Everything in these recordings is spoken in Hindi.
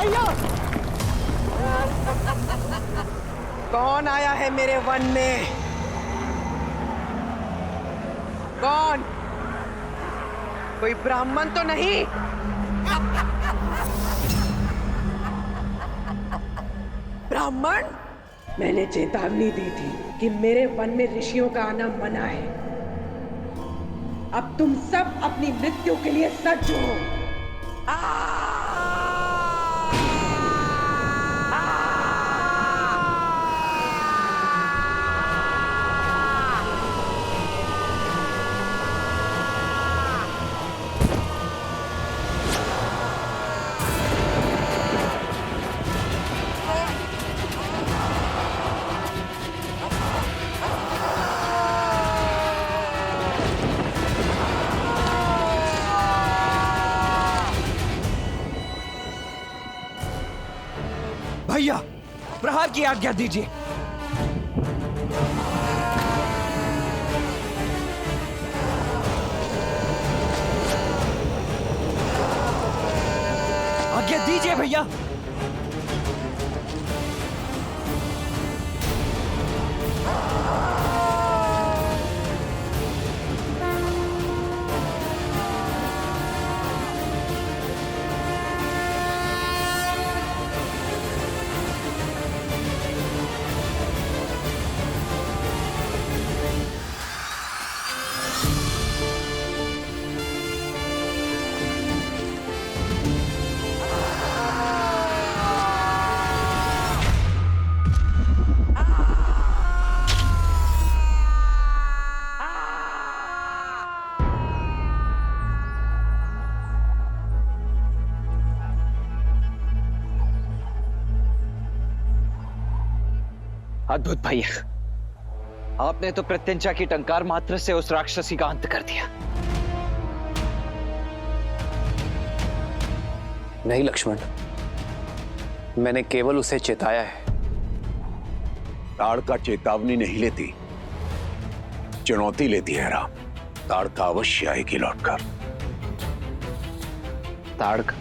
भैया। कौन आया है मेरे वन में? कौन? कोई ब्राह्मण तो नहीं? ब्राह्मण? मैंने चेतावनी दी थी कि मेरे वन में ऋषियों का आना मना है। अब तुम सब अपनी मृत्यु के लिए सज्ज हो। भैया, प्रहार की आज्ञा दीजिए। आज्ञा दीजिए भैया। अद्भुत भैया, आपने तो प्रत्यंचा की टंकार मात्र से उस राक्षसी का अंत कर दिया। नहीं लक्ष्मण, मैंने केवल उसे चेताया है। ताड़का चेतावनी नहीं लेती, चुनौती लेती है राम। ताड़का अवश्य आएगी लौटकर। ताड़का?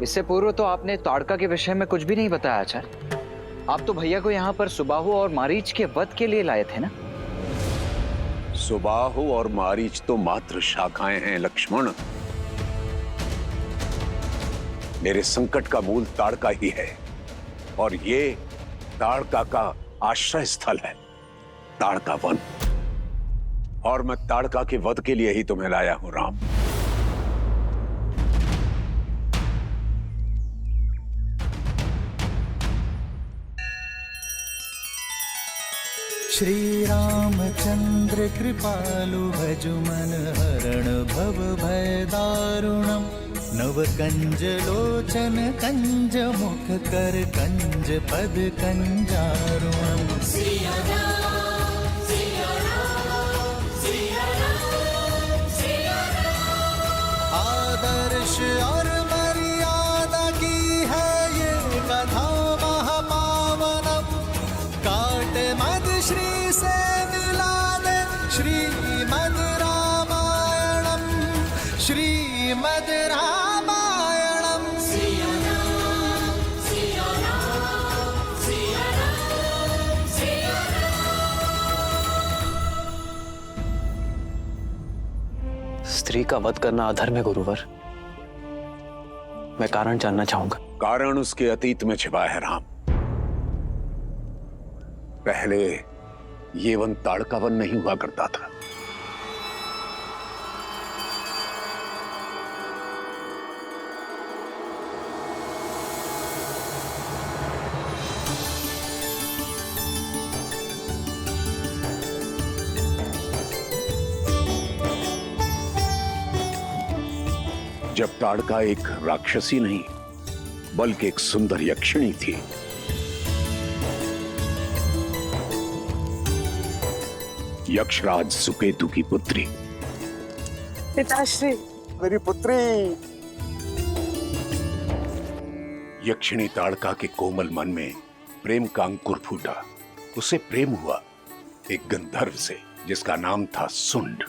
इससे पूर्व तो आपने ताड़का के विषय में कुछ भी नहीं बताया आचार्य। आप तो भैया को यहाँ पर सुबाहु और मारीच के वध के लिए लाए थे ना? सुबाहु और मारीच तो मात्र शाखाएं हैं लक्ष्मण। मेरे संकट का मूल ताड़का ही है, और ये ताड़का का आश्रय स्थल है, ताड़का वन। और मैं ताड़का के वध के लिए ही तुम्हें लाया हूं राम। श्री रामचंद्र कृपालु भजु मन हरण भव भय दारुणम। नव कंज लोचन कंज मुख कर कंज पद कंजारुणम। आदर्श और मर्यादा की है ये कथा महापावनम। काट मद श्री से मिला दे श्रीमद रामायणम। श्रीमद रामायणम। स्त्री का वध करना अधर्म है गुरुवर। मैं कारण जानना चाहूंगा। कारण उसके अतीत में छिपा है राम। पहले ये वन ताड़का वन नहीं हुआ करता था। जब ताड़का एक राक्षसी नहीं बल्कि एक सुंदर यक्षिणी थी। यक्षराज सुकेतु की पुत्री। पिताश्री, मेरी पुत्री। यक्षिणी ताड़का के कोमल मन में प्रेम का अंकुर फूटा। उसे प्रेम हुआ एक गंधर्व से जिसका नाम था सुंड।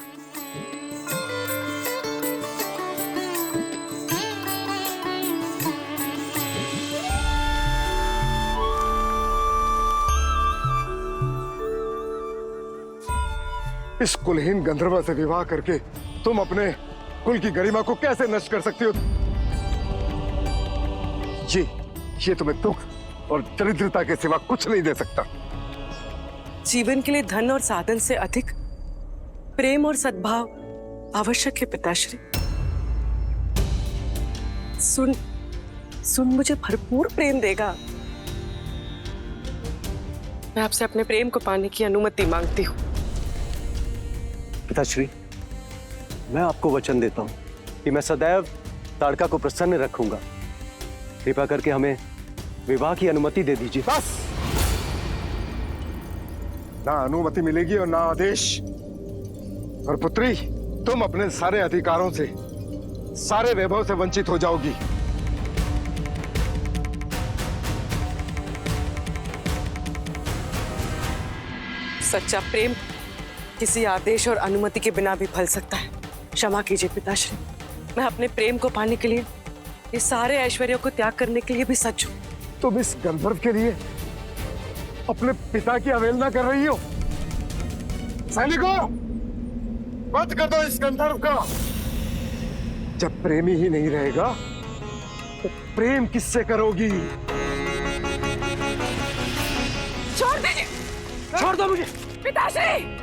इस कुलहीन गंधर्व से विवाह करके तुम अपने कुल की गरिमा को कैसे नष्ट कर सकती हो? ये तुम्हें दुख और दरिद्रता के सिवा कुछ नहीं दे सकता। जीवन के लिए धन और साधन से अधिक प्रेम और सद्भाव आवश्यक है पिताश्री। सुन मुझे भरपूर प्रेम देगा। मैं आपसे अपने प्रेम को पाने की अनुमति मांगती हूँ। पिताश्री, मैं आपको वचन देता हूँ कि मैं सदैव ताड़का को प्रसन्न रखूंगा। कृपा करके हमें विवाह की अनुमति दे दीजिए। बस, ना अनुमति मिलेगी और ना आदेश। और पुत्री, तुम अपने सारे अधिकारों से, सारे वैभव से वंचित हो जाओगी। सच्चा प्रेम किसी आदेश और अनुमति के बिना भी फल सकता है। क्षमा कीजिए पिताश्री, मैं अपने प्रेम को पाने के लिए ये सारे ऐश्वर्यों को त्याग करने के लिए भी सच हूं। तुम इस गंधर्व के लिए अपने पिता की अवहेलना कर रही हो। सैनिकों, वध कर दो इस गंधर्व का। जब प्रेमी ही नहीं रहेगा तो प्रेम किससे करोगी? छोड़ दीजिए, छोड़ दो मुझे पिताश्री।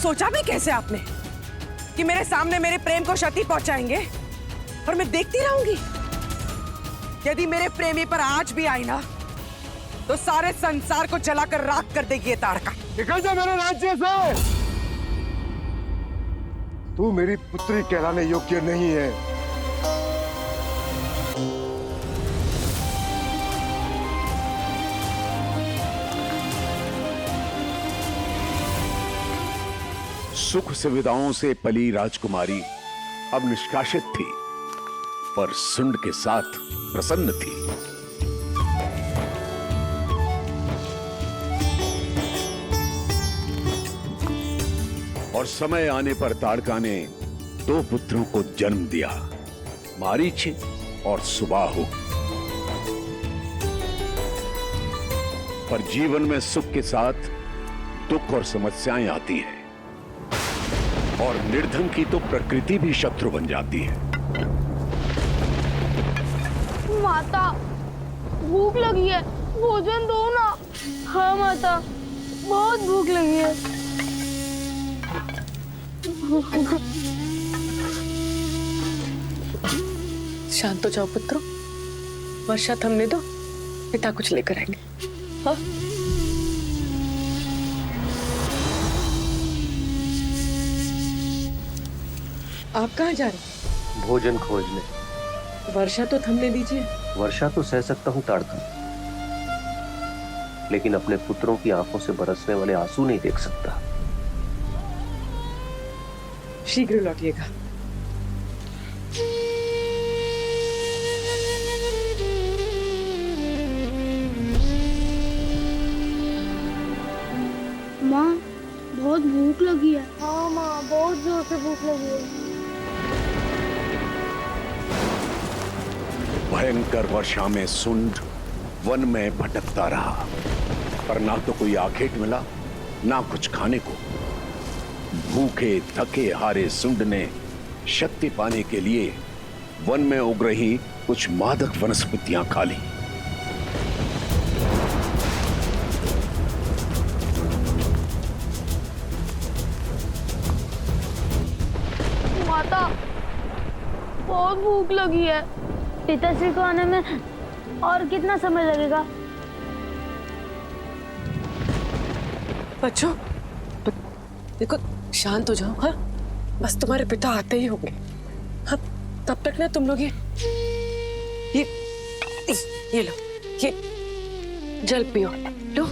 सोचा भी कैसे आपने कि मेरे सामने मेरे प्रेम को क्षति पहुंचाएंगे और मैं देखती रहूंगी? यदि मेरे प्रेमी पर आज भी आई ना तो सारे संसार को जलाकर राख कर देगी ये ताड़का। निकल जा मेरे राज्य से। तू मेरी पुत्री कहलाने योग्य नहीं है। सुख सुविधाओं से पली राजकुमारी अब निष्कासित थी, पर सुंड के साथ प्रसन्न थी। और समय आने पर ताड़का ने 2 पुत्रों को जन्म दिया, मारीच और सुबाहु। पर जीवन में सुख के साथ दुख और समस्याएं आती हैं, और निर्धन की तो प्रकृति भी शत्रु बन जाती है। माता, भूख लगी है, भोजन दो ना। हाँ माता, बहुत भूख लगी है। शांत हो जाओ पुत्रों, वर्षा थमने दो, पिता कुछ लेकर आएंगे। हाँ? आप कहाँ जा रहे हैं? भोजन खोजने। वर्षा तो थमने दीजिए। वर्षा तो सह सकता हूँ ताड़का, लेकिन अपने पुत्रों की आंखों से बरसने वाले आंसू नहीं देख सकता। शीघ्र लौटिएगा। माँ, बहुत भूख लगी है। हाँ माँ, बहुत जोर से भूख लगी है। भयंकर वर्षा में सुंड वन में भटकता रहा, पर ना तो कोई आखेट मिला, ना कुछ खाने को। भूखे थके हारे सुंड ने शक्ति पाने के लिए वन में उग रही कुछ मादक वनस्पतियां खा ली। माता, बहुत भूख लगी है। पिताश्री को आने में और कितना समय लगेगा? बच्चों, देखो, शांत हो जाओ। हाँ, बस तुम्हारे पिता आते ही होंगे। हाँ, तब तक ना तुम लोग ये लो, जल पियो, लो।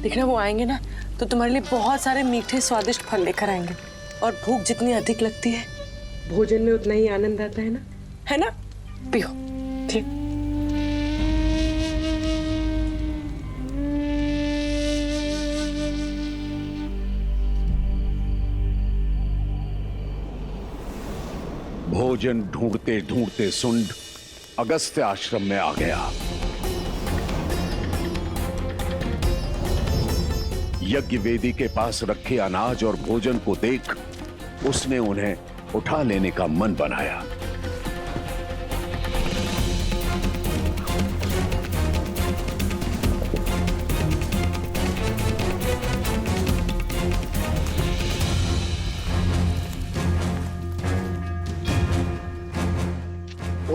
देखना वो आएंगे ना तो तुम्हारे लिए बहुत सारे मीठे स्वादिष्ट फल लेकर आएंगे। और भूख जितनी अधिक लगती है, भोजन में उतना ही आनंद आता है ना? है ना? पियो। ठीक। भोजन ढूंढते ढूंढते सुंड अगस्त्य आश्रम में आ गया। यज्ञ वेदी के पास रखे अनाज और भोजन को देख उसने उन्हें उठा लेने का मन बनाया।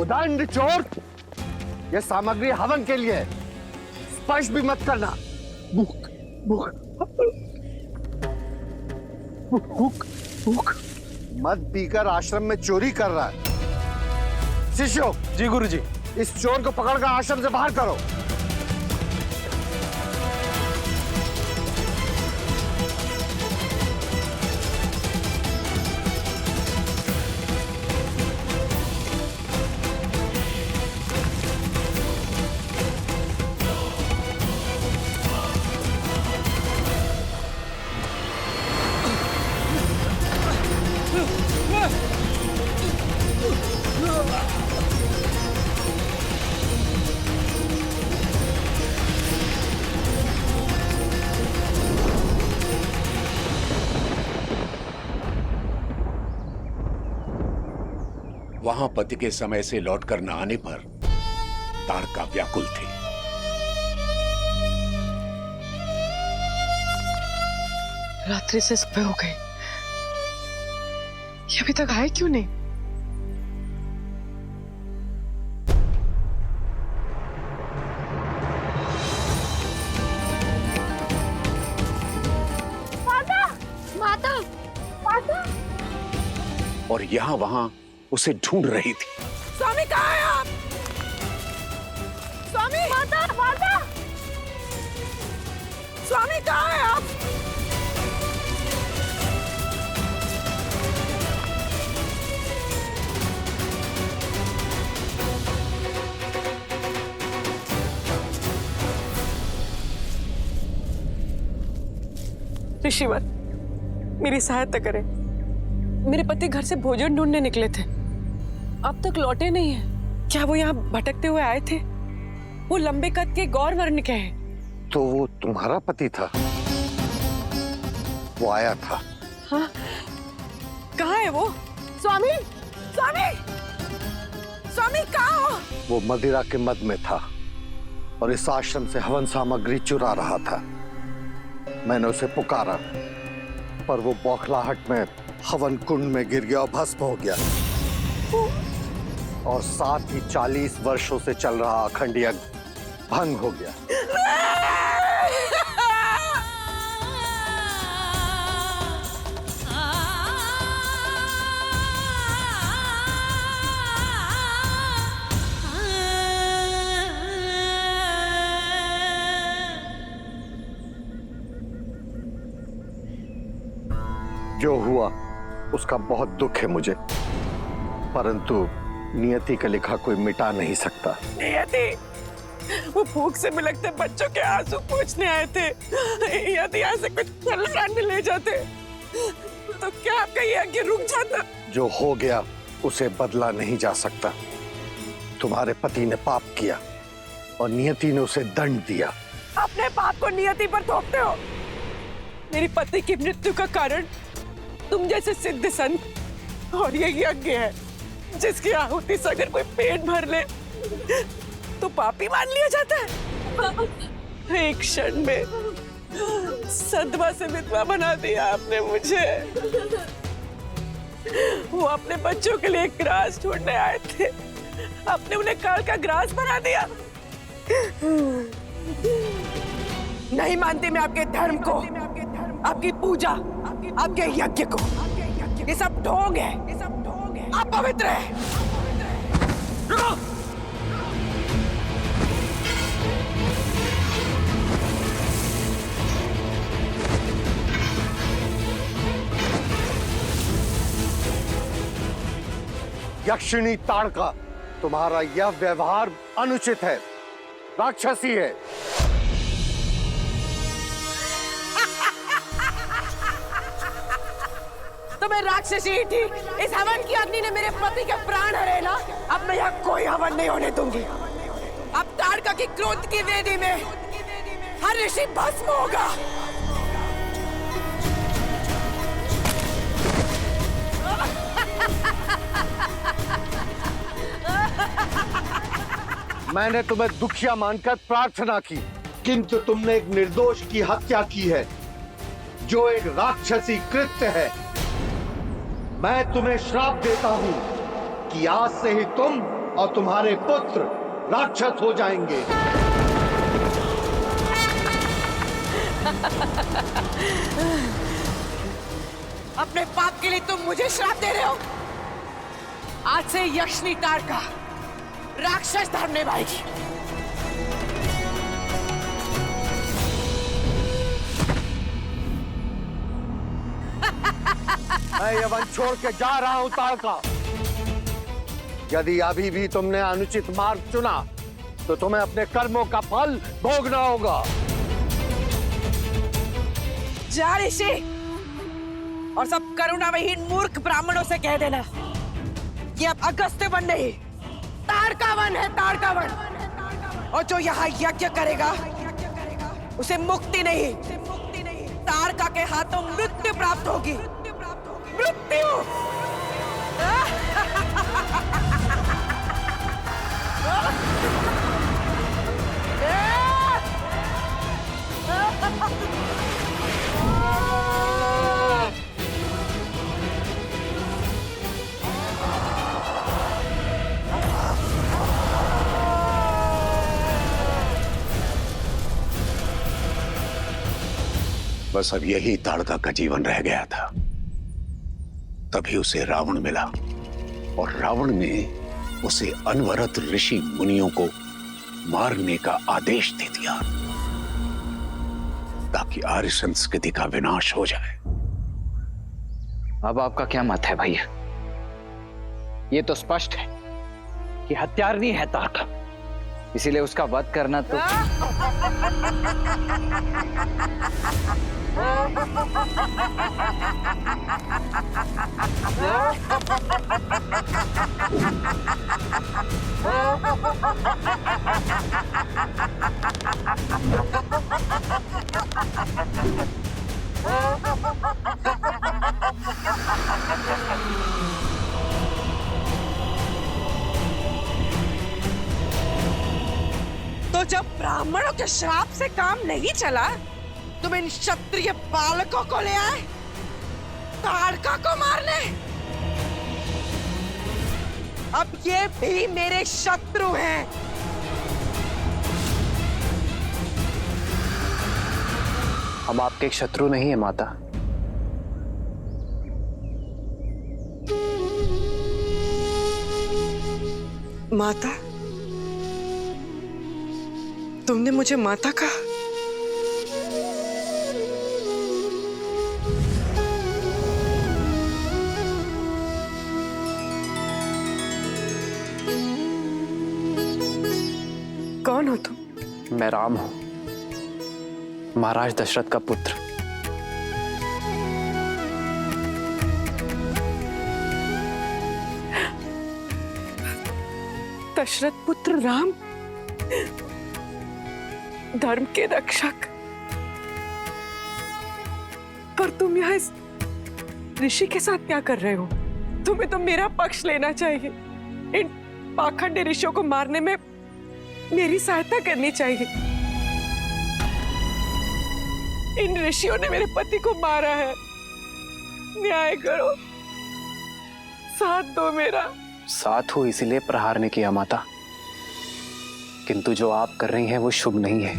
उदंड चोर, यह सामग्री हवन के लिए है, स्पर्श भी मत करना। भूख भूख भूख भूख मद पीकर आश्रम में चोरी कर रहा है। शिष्यों, जी गुरुजी। इस चोर को पकड़कर आश्रम से बाहर करो। वहां पति के समय से लौटकर न आने पर ताड़का व्याकुल थी। रात्रि से सुबह हो गई, ये अभी तक आए क्यों नहीं? माता, माता, माता। और यहां वहां उसे ढूंढ रही थी। स्वामी कहाँ है आप? स्वामी! माता, माता। स्वामी कहाँ है आप? ऋषिवर, मेरी सहायता करें। मेरे पति घर से भोजन ढूंढने निकले थे, अब तक लौटे नहीं है। क्या वो यहाँ भटकते हुए आए थे? वो लंबे कद के गौर वर्ण के हैं। तो वो तुम्हारा पति था? वो आया था। हाँ? कहाँ है वो? स्वामी! स्वामी! स्वामी कहाँ हो? वो मदिरा के मद में था और इस आश्रम से हवन सामग्री चुरा रहा था। मैंने उसे पुकारा पर वो बौखलाहट में हवन कुंड में गिर गया और भस्म हो गया। और साथ ही 40 वर्षों से चल रहा अखंड यज्ञ भंग हो गया। जो हुआ उसका बहुत दुख है मुझे, परंतु नियति का लिखा कोई मिटा नहीं सकता। नियति, वो भूख से बिलखते बच्चों के आंसू पूछने आए थे। यदि यहाँ से कुछ फल ले जाते तो क्या आपका यज्ञ रुक जाता? जो हो गया उसे बदला नहीं जा सकता। तुम्हारे पति ने पाप किया और नियति ने उसे दंड दिया। अपने पाप को नियति पर थोपते हो। मेरी पति की मृत्यु का कारण तुम जैसे सिद्ध संत और ये यज्ञ है, जिसकी आहुति से अगर कोई पेट भर ले तो पापी मान लिया जाता है। एक क्षण में सदमा से विधवा बना दिया आपने मुझे। वो अपने बच्चों के लिए ग्रास ढूंढने आए थे, आपने उन्हें काल का ग्रास बना दिया। नहीं मानती मैं आपके धर्म को, आपकी पूजा, आपके यज्ञ को। ये सब ढोंग है, आप पवित्र हैं। रुको! यक्षिणी ताड़का, तुम्हारा यह व्यवहार अनुचित है, राक्षसी है। तो मैं राक्षसी ही थी। इस हवन की अग्नि ने मेरे पति के प्राण हरे ना। अब मैं यहाँ कोई हवन नहीं होने दूंगी। अब ताड़का की क्रोध की वेदी में हर ऋषि भस्म होगा। मैंने तुम्हें दुखिया मानकर प्रार्थना की, किंतु तुमने एक निर्दोष की हत्या की है, जो एक राक्षसी कृत्य है। मैं तुम्हें श्राप देता हूं कि आज से ही तुम और तुम्हारे पुत्र राक्षस हो जाएंगे। अपने पाप के लिए तुम मुझे श्राप दे रहे हो। आज से यक्षिणी ताड़का राक्षस धर्म निभाएगी। मैं ये वन छोड़ के जा रहा हूं ताड़का। यदि अभी भी तुमने अनुचित मार्ग चुना तो तुम्हें अपने कर्मों का फल भोगना होगा। जा ऋषि, और सब करुणाविहीन मूर्ख ब्राह्मणों से कह देना कि अब अगस्त्य वन नहीं, ताड़का वन है, ताड़का वन। और जो यहाँ यज्ञ करेगा उसे मुक्ति नहीं, ताड़का के हाथों मृत्यु प्राप्त होगी। मृत्यु। बस अब यही ताड़का का जीवन रह गया था। तभी उसे रावण मिला और रावण ने उसे अनवरत ऋषि मुनियों को मारने का आदेश दे दिया ताकि आर्य संस्कृति का विनाश हो जाए। अब आपका क्या मत है भैया? ये तो स्पष्ट है कि हत्यारनी है ताड़का, इसीलिए उसका वध करना तो तो जब ब्राह्मणों के श्राप से काम नहीं चला, तुम इन क्षत्रिय बालकों को ले आए ताड़का को मारने। अब ये भी मेरे शत्रु हैं। हम आपके एक शत्रु नहीं है माता। माता? तुमने मुझे माता कहा? कौन हो तुम? मैं राम हूं, महाराज दशरथ का पुत्र। दशरथ पुत्र राम, धर्म के रक्षक। पर तुम यहाँ इस ऋषि के साथ क्या कर रहे हो? तुम्हें तो मेरा पक्ष लेना चाहिए। इन पाखंडी ऋषियों को मारने में मेरी सहायता करनी चाहिए। इन ऋषियों ने मेरे पति को मारा है, न्याय करो, साथ दो मेरा। साथ हो इसीलिए प्रहार ने किया माता, किंतु जो आप कर रही हैं वो शुभ नहीं है।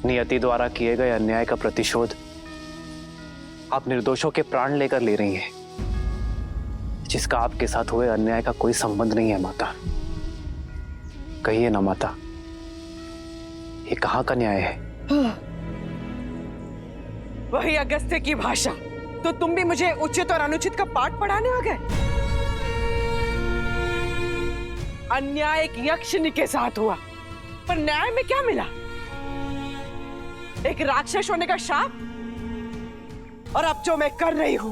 नियति द्वारा किए गए अन्याय का प्रतिशोध आप निर्दोषों के प्राण लेकर ले रही हैं, जिसका आपके साथ हुए अन्याय का कोई संबंध नहीं है माता। कहिए ना माता, ये कहाँ का न्याय है? वही अगस्त्य की भाषा। तो तुम भी मुझे उचित और अनुचित का पाठ पढ़ाने आ गए? अन्याय एक यक्षिणी के साथ हुआ, पर न्याय में क्या मिला? एक राक्षस होने का शाप। और अब जो मैं कर रही हूं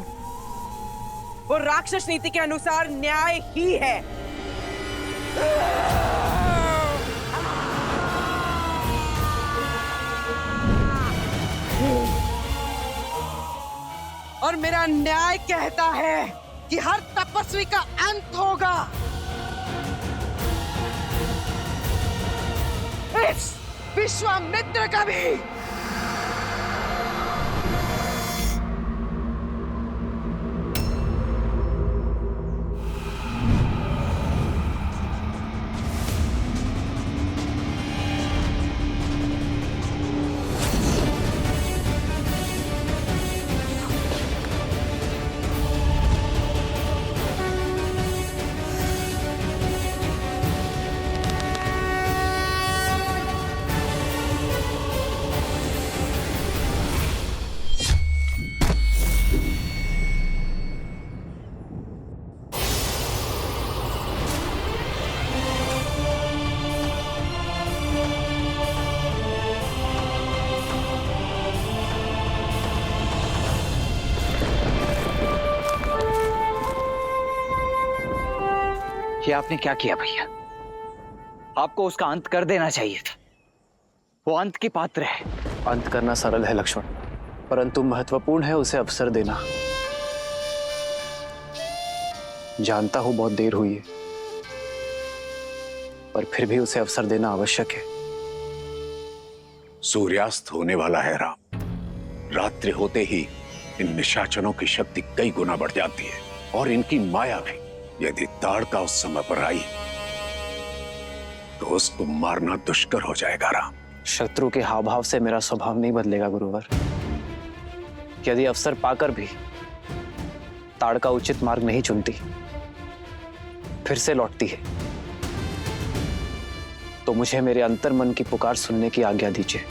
वो राक्षस नीति के अनुसार न्याय ही है। और मेरा न्याय कहता है कि हर तपस्वी का अंत होगा। इस विश्वामित्र का भी। ये आपने क्या किया भैया? आपको उसका अंत कर देना चाहिए था। वो अंत की पात्र है। अंत करना सरल है लक्ष्मण, परंतु महत्वपूर्ण है उसे अवसर देना। जानता हूं बहुत देर हुई है, पर फिर भी उसे अवसर देना आवश्यक है। सूर्यास्त होने वाला है राम। रात्रि होते ही इन निशाचरों की शक्ति कई गुना बढ़ जाती है और इनकी माया भी। यदि ताड़का उस समय पर आई तो उसको मारना दुष्कर हो जाएगा राम। शत्रु के हाव भाव से मेरा स्वभाव नहीं बदलेगा गुरुवर। यदि अवसर पाकर भी ताड़का उचित मार्ग नहीं चुनती, फिर से लौटती है, तो मुझे मेरे अंतर मन की पुकार सुनने की आज्ञा दीजिए।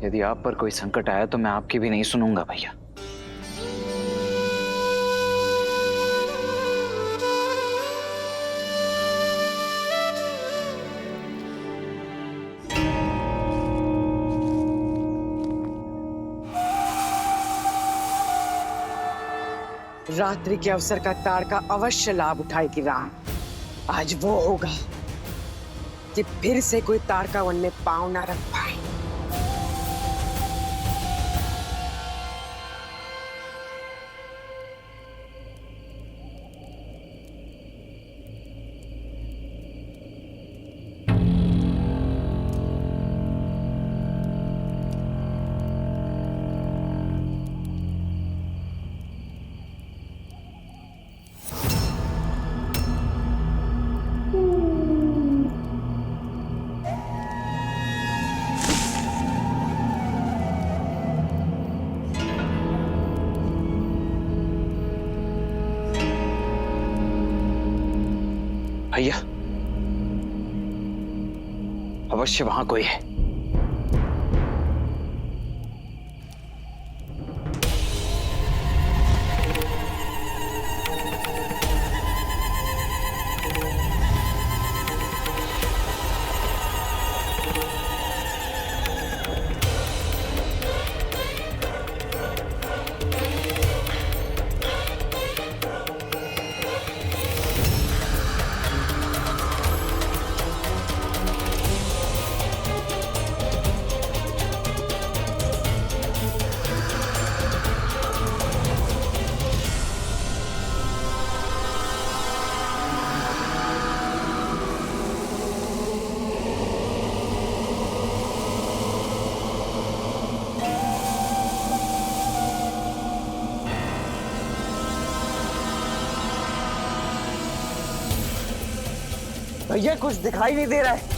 यदि आप पर कोई संकट आया तो मैं आपकी भी नहीं सुनूंगा भैया। रात्रि के अवसर का ताड़का अवश्य लाभ उठाएगी राम। आज वो होगा कि फिर से कोई ताड़का वन में पांव ना रख पाए। भैया, अवश्य वहां कोई है। भैया कुछ दिखाई नहीं दे रहा है।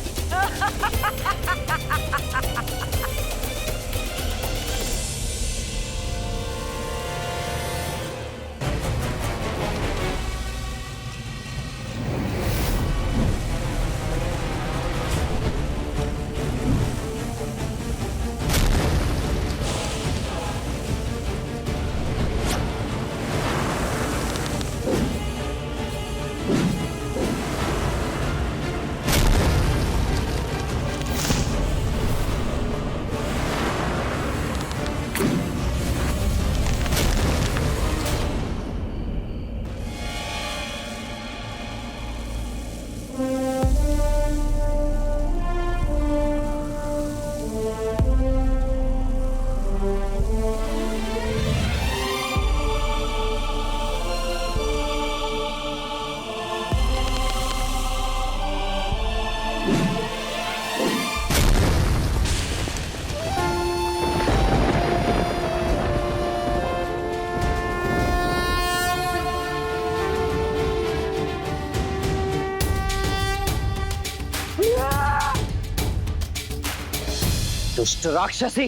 दुष्ट राक्षसी,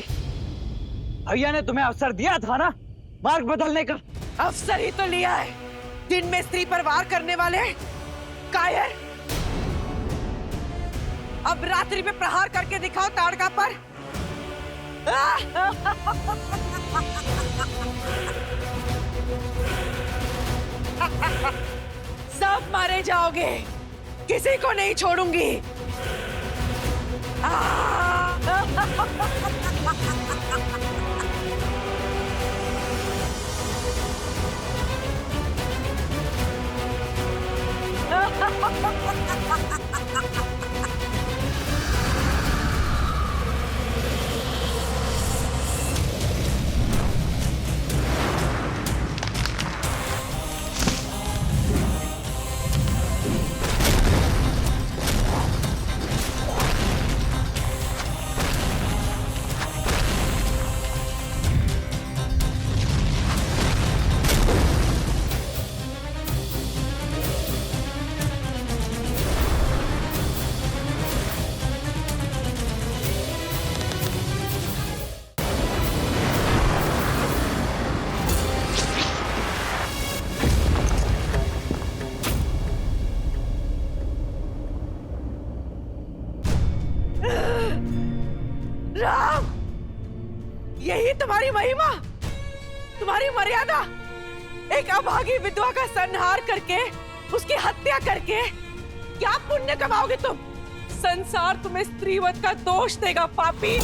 भैया ने तुम्हें अवसर दिया था ना मार्ग बदलने का। अवसर ही तो लिया है, दिन में स्त्री पर वार करने वाले कायर। अब रात्रि में प्रहार करके दिखाओ ताड़का पर। सब मारे जाओगे, किसी को नहीं छोड़ूंगी। राम, यही तुम्हारी महिमा, तुम्हारी मर्यादा। एक अभागी विधवा का संहार करके, उसकी हत्या करके क्या पुण्य कमाओगे तुम? संसार तुम्हें स्त्रीवध का दोष देगा पापी।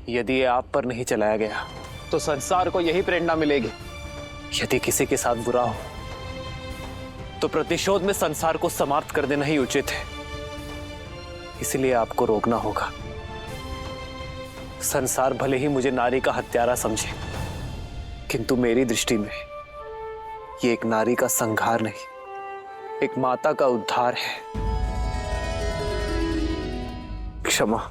यदि ये आप पर नहीं चलाया गया तो संसार को यही प्रेरणा मिलेगी। यदि किसी के साथ बुरा हो तो प्रतिशोध में संसार को समाप्त कर देना ही उचित है। इसलिए आपको रोकना होगा। संसार भले ही मुझे नारी का हत्यारा समझे, किंतु मेरी दृष्टि में ये एक नारी का संहार नहीं, एक माता का उद्धार है। क्षमा।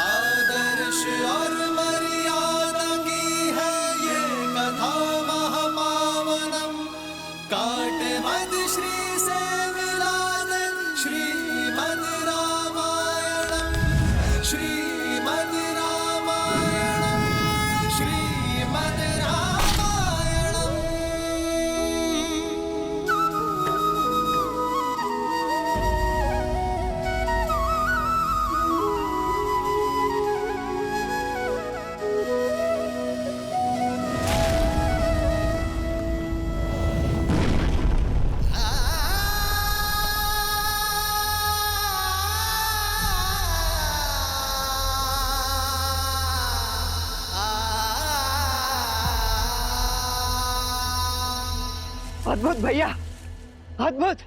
आदर्श और मर्यादा की है ये कथा महापावनम। काट मद श्री से मिला दे श्रीमद् रामायणम। श्रीमद् रामायणम। श्रीमद् रामायणम। अद्भुत भैया, अद्भुत।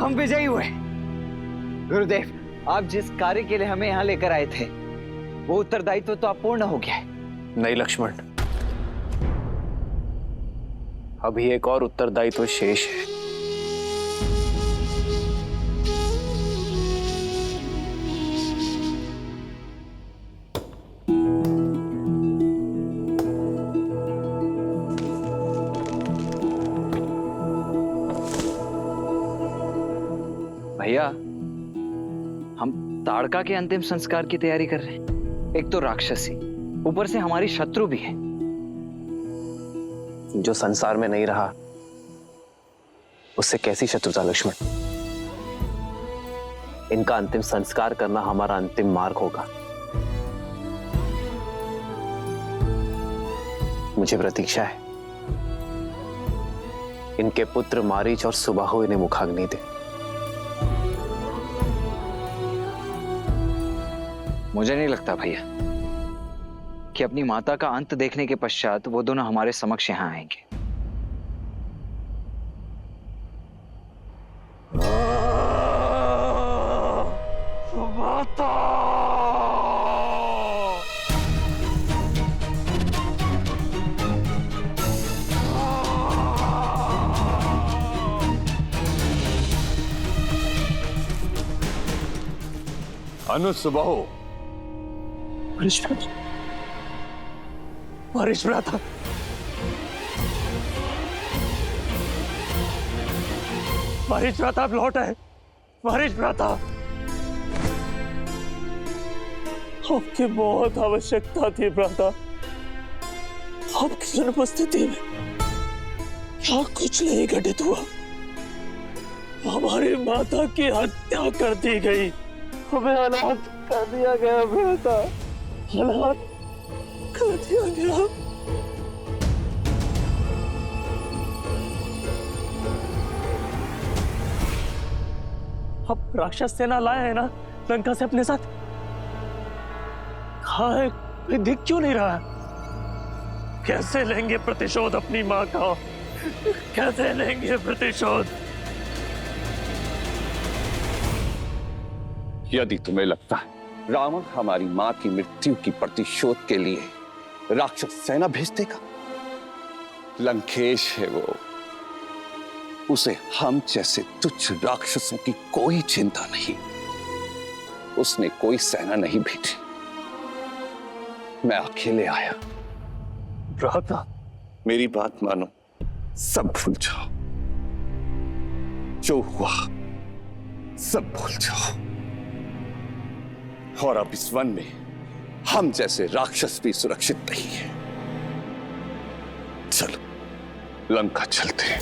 हम विजयी हुए। गुरुदेव, आप जिस कार्य के लिए हमें यहाँ लेकर आए थे वो उत्तरदायित्व तो अब पूर्ण हो गया है। नहीं लक्ष्मण, अभी एक और उत्तरदायित्व शेष है। भैया, हम ताड़का के अंतिम संस्कार की तैयारी कर रहे हैं। एक तो राक्षसी, ऊपर से हमारी शत्रु भी है। जो संसार में नहीं रहा उससे कैसी शत्रुता लक्ष्मण? इनका अंतिम संस्कार करना हमारा अंतिम मार्ग होगा। मुझे प्रतीक्षा है इनके पुत्र मारीच और सुबाहु इन्हें मुखाग्नि दे। मुझे नहीं लगता भैया कि अपनी माता का अंत देखने के पश्चात वो दोनों हमारे समक्ष यहाँ आएंगे। अनुसुबाहु, वरिष्ठ भ्राता, महेश प्रताप लौट आए। महेश प्रताप, आपकी बहुत आवश्यकता थी प्रताप। आपकी अनुपस्थिति में क्या कुछ नहीं घटित हुआ। हमारी माता की हत्या कर दी गई, हमें अनाथ कर दिया गया बेटा, अनाथ कर दिया गया। अब राक्षस सेना लाए हैं ना लंका से अपने साथ, कहाँ है? कोई दिख क्यों नहीं रहा? कैसे लेंगे प्रतिशोध अपनी माँ का? कैसे लेंगे प्रतिशोध? यदि तुम्हें लगता है रावण हमारी मां की मृत्यु की प्रतिशोध के लिए राक्षस सेना भेज देगा, लंकेश है वो, उसे हम जैसे तुच्छ राक्षसों की कोई चिंता नहीं। उसने कोई सेना नहीं भेजी, मैं अकेले आया। भ्राता, मेरी बात मानो, सब भूल जाओ, जो हुआ सब भूल जाओ। और अब इस वन में हम जैसे राक्षस भी सुरक्षित नहीं है। चलो लंका चलते हैं।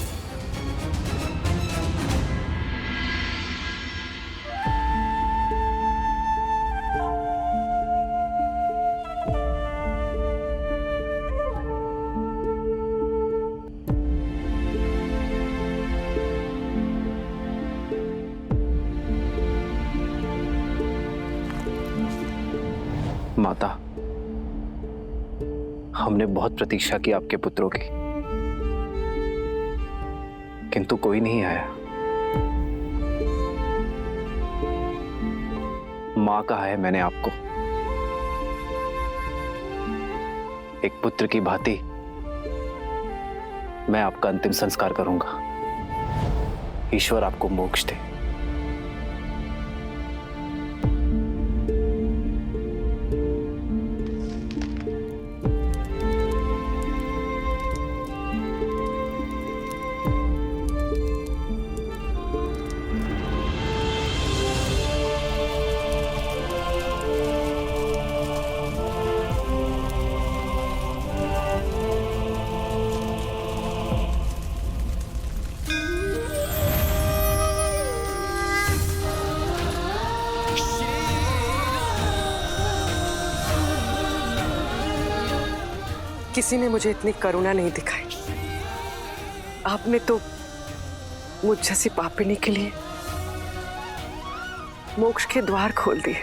माता, हमने बहुत प्रतीक्षा की आपके पुत्रों की, किंतु कोई नहीं आया। मां कहा है मैंने आपको, एक पुत्र की भांति मैं आपका अंतिम संस्कार करूंगा। ईश्वर आपको मोक्ष दे। किसी ने मुझे इतनी करुणा नहीं दिखाई। आपने तो मुझ जैसी पापिनी के लिए मोक्ष के द्वार खोल दिए।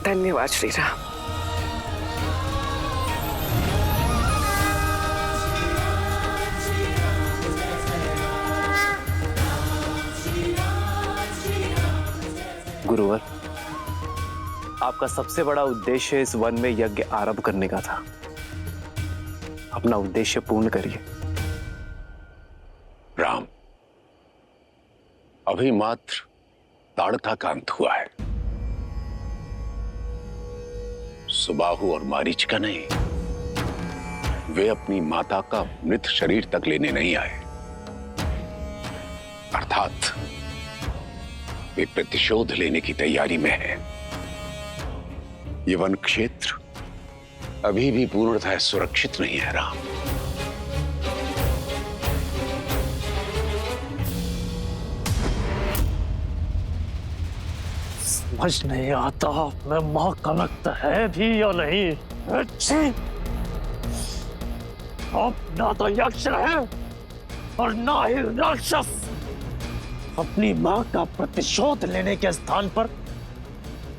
धन्यवाद श्री राम। गुरुवर, आपका सबसे बड़ा उद्देश्य इस वन में यज्ञ आरंभ करने का था। अपना उद्देश्य पूर्ण करिए। राम, अभी मात्र ताड़का का अंत हुआ है, सुबाहु और मारीचिका नहीं। वे अपनी माता का मृत शरीर तक लेने नहीं आए, अर्थात वे प्रतिशोध लेने की तैयारी में हैं। ये वन क्षेत्र अभी भी पूर्णतः सुरक्षित नहीं है राम। समझ नहीं आता मैं मां का लगता है भी या नहीं। अच्छी, अब ना तो यक्ष है और ना ही राक्षस। अपनी मां का प्रतिशोध लेने के स्थान पर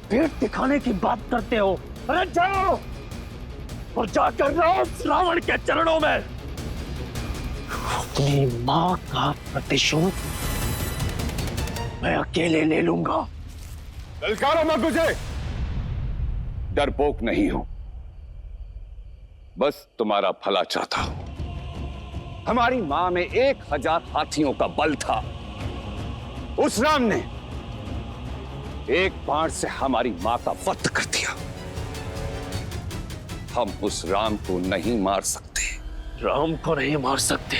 पेट दिखाने की बात करते हो। अरे जाओ और जाकर रावण के चरणों में अपनी मां का प्रतिशोध मैं अकेले ले लूंगा। ललकारो मत मुझे, डरपोक नहीं हूं, बस तुम्हारा भला चाहता हूं। हमारी मां में 1000 हाथियों का बल था। उस राम ने एक बाण से हमारी मां का वध कर दिया। हम उस राम को नहीं मार सकते। राम को नहीं मार सकते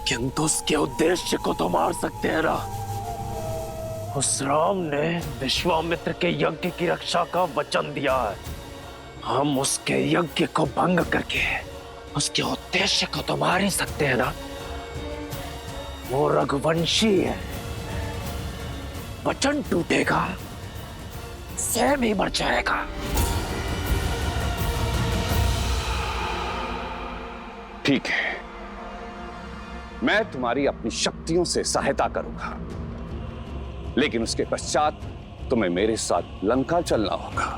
किंतु उसके उद्देश्य को तो मार सकते हैं ना। उस राम ने विश्वामित्र के यज्ञ की रक्षा का वचन दिया है। हम उसके यज्ञ को भंग करके उसके उद्देश्य को तो मार ही सकते हैं ना। वो रघुवंशी है, वचन टूटेगा, स्वयं ही मर जाएगा। ठीक है, मैं तुम्हारी अपनी शक्तियों से सहायता करूंगा, लेकिन उसके पश्चात तुम्हें मेरे साथ लंका चलना होगा।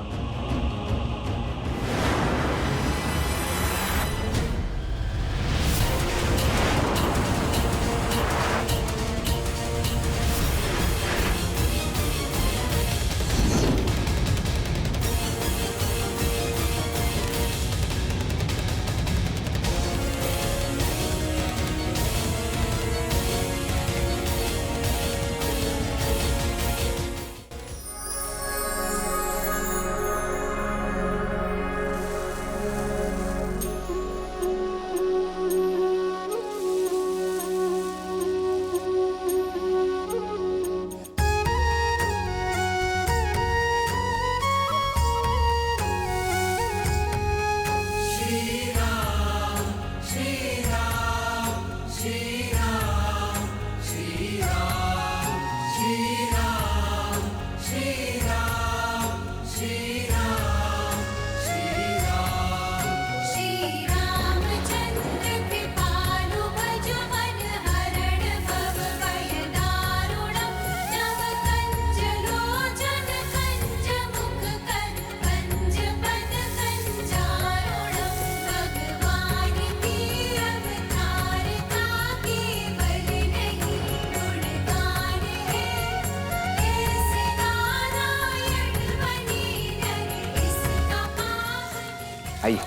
आइए।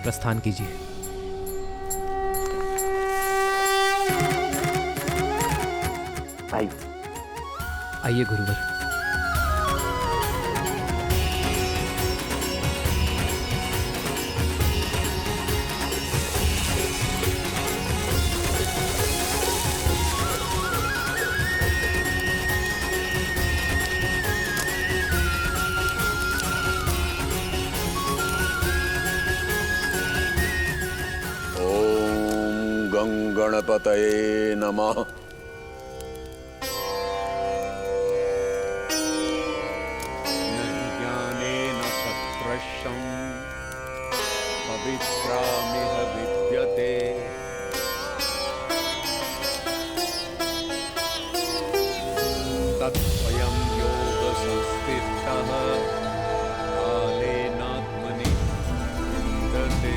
प्रस्थान कीजिए। आइए गुरुवर। गणपतये नमः। न ज्ञानेन सदृशं पवित्रामिह विद्यते। तत्स्वयं योगसंस्थितः कालेनात्मनि विन्दते।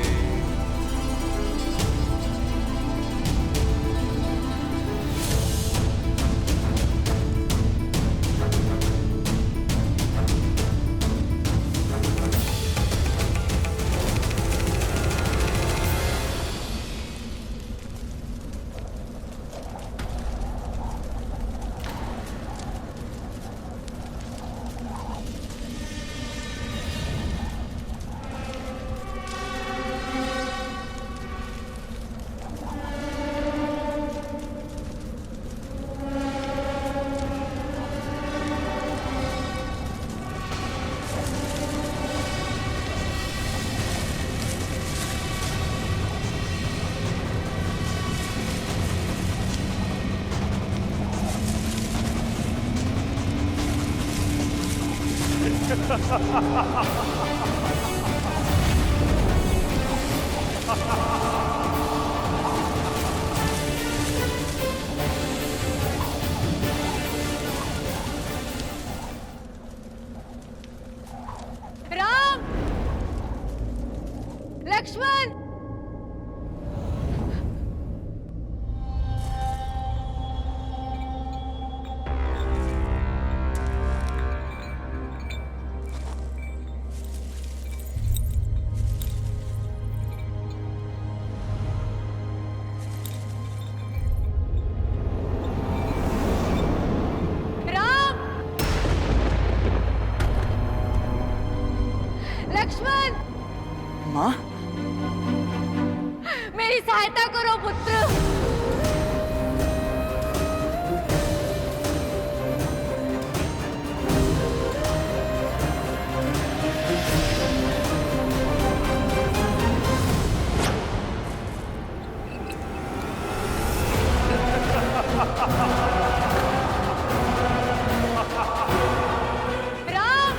राम, लक्ष्मण, लक्ष्मण, माँ, मेरी सहायता करो पुत्र। राम!